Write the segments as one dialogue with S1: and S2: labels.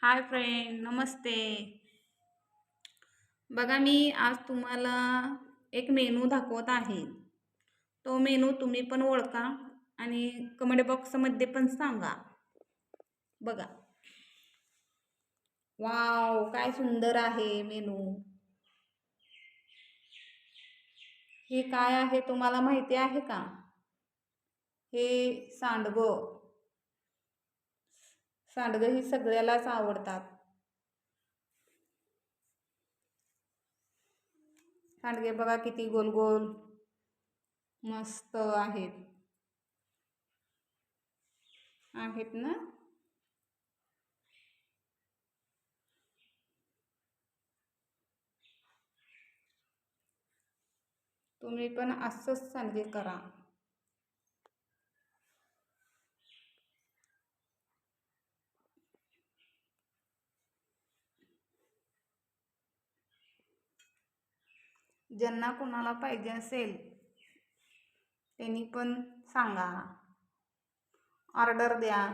S1: Hi friend, नमस्ते. बघा मी आज तुम्हाला एक मेनू दाखवत आहे. तो मेनू तुम्ही पण ओळखा आणि कमेंट बॉक्समध्ये पण सांगा. बघा. वाव, काय सुंदर आहे मेनू. हे काय आहे तुम्हाला माहिती आहे का? हे सांडगं. सांडगं ही सगळ्यालाच आवडतात. सांडगे बघा किती गोल गोल मस्त आहेत. आहेत ना? तुम्ही पण असंच सांडगे करा. ज्यांना कोणाला पाहिजे असेल त्यांनी पण सांगा, ऑर्डर द्या.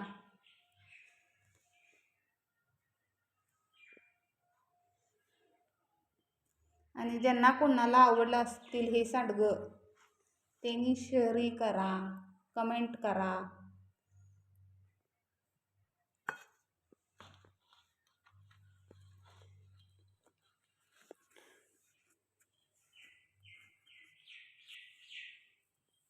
S1: आणि ज्यांना कोणाला आवडलं असतील हे सांडगं त्यांनी शेअर करा, कमेंट करा.